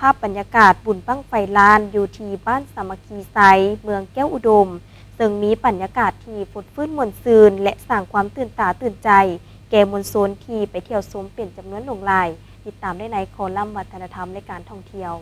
ภาพบรรยากาศบุญบั้งไฟลานอยู่ที่บ้านสามัคคีไซเมืองแก้วอุดมซึ่งมีบรรยากาศที่ฝดฟื้นมวลซืนและสร้างความตื่นตาตื่นใจแก่มวลชนที่ไปเที่ยวชมเป็นจำนวนหลงหลายติดตามได้ในคอลัมน์วัฒนธรรมและการท่องเที่ยว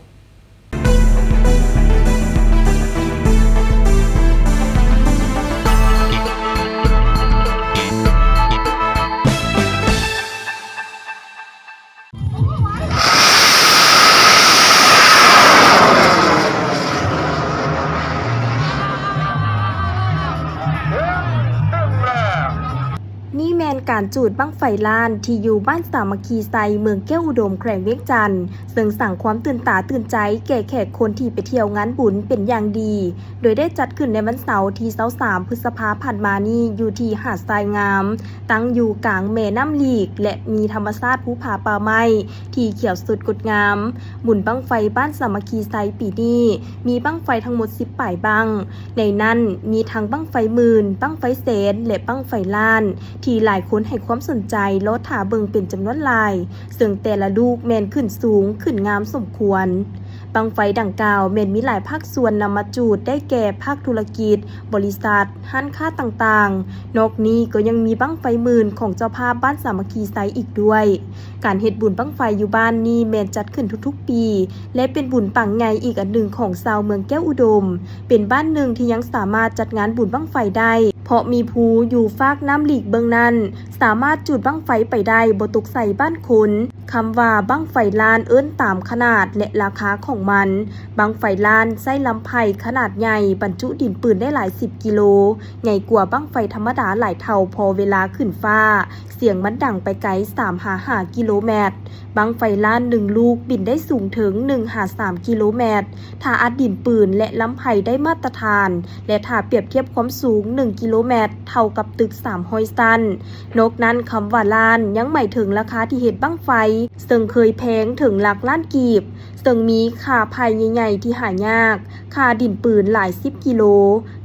นี่แมนการจูดบั้งไฟลานที่อยู่บ้านสามัคคีไซเมืองแก้วอุดมแขวงเวียงจันทร์ซึ่งสั่งความตื่นตาตื่นใจแก่แขกคนที่ไปเที่ยวงานบุญเป็นอย่างดีโดยได้จัดขึ้นในวันเสาร์ที่23 พฤษภาคมผ่านมานี้อยู่ที่หาดทรายงามตั้งอยู่กลางแม่น้ำลีกและมีธรรมชาติภูผาป่าไม้ที่เขียวสุดงดงามบุญบั้งไฟบ้านสามัคคีไซปีนี้มีบั้งไฟทั้งหมด10 ป่ายบั้งในนั้นมีทั้งบั้งไฟหมื่นบั้งไฟแสนและบั้งไฟล้านที่หลายคนให้ความสนใจลดถาเบิงเป็นจำนวนหลายซึ่งแต่ละลูกแมนขึ้นสูงขึ้นงามสมควรบั้งไฟดังกล่าวแมนมีหลายภาคส่วนนำมาจูดได้แก่ภาคธุรกิจบริษัทห้างค้าต่างๆนอกนี้ก็ยังมีบั้งไฟหมื่นของเจ้าภาพบ้านสามัคคีไซอีกด้วยการเฮ็ดบุญบั้งไฟอยู่บ้านนี้แมนจัดขึ้นทุกๆปีและเป็นบุญปังใหญ่อีกอันหนึ่งของชาวเมืองแก้วอุดมเป็นบ้านหนึ่งที่ยังสามารถจัดงานบุญบั้งไฟได้เพราะมีภูอยู่ฟากน้ำหลีกเบื้องนั้นสามารถจุดบั้งไฟไปได้บ่ตกใส่บ้านคนคำว่าบั้งไฟลานเอิ้นตามขนาดและราคาของมันบั้งไฟลานไส้ลำไผ่ขนาดใหญ่บรรจุดินปืนได้หลาย10 กิโลใหญ่กว่าบั้งไฟธรรมดาหลายเท่าพอเวลาขึ้นฟ้าเสียงมันดังไปไกล3-5 กิโลเมตรบั้งไฟลาน1 ลูกบินได้สูงถึง1-3 กิโลเมตรถ้าอัดดินปืนและลำไผ่ได้มาตรฐานและถ้าเปรียบเทียบความสูง1 กิโลเมตรเท่ากับตึก300 ชั้นนอกนั้นคำว่าล้านยังหมายถึงราคาที่เฮ็ดบั้งไฟซึ่งเคยแพงถึงหลักล้านกีบซึ่งมีค่าภัยใหญ่ๆที่หายากค่าดินปืนหลาย10 กิโล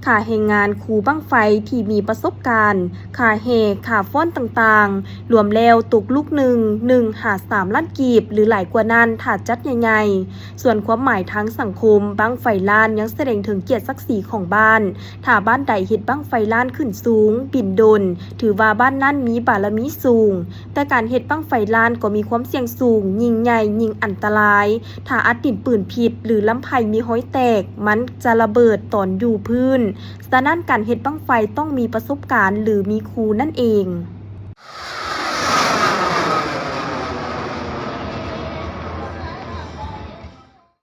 ค่าแรงงานครูบั้งไฟที่มีประสบการณ์ค่าแห่ค่าฟ้อนต่างๆรวมแล้วตกลูก1 หา 3 ล้านกีบหรือหลายกว่านั้นถ้าจัดใหญ่ๆส่วนความหมายทางสังคมบั้งไฟล้านยังแสดงถึงเกียรติศักดิ์ศรีของบ้านถ้าบ้านใดเฮ็ดบั้งไฟล้านขึ้นสูงบินดนถือว่าบ้านนั้นมีบารมีสูงแต่การเฮ็ดบั้งไฟล้านก็มีความเสี่ยงสูงยิงใหญ่ยิงอันตรายถ้าอัดดินปืนผิดหรือลำไผ่มีห้อยแตกมันจะระเบิดตอนอยู่พื้นฉะนั้นการเฮ็ดบั้งไฟต้องมีประสบการณ์หรือมีครูนั่นเอง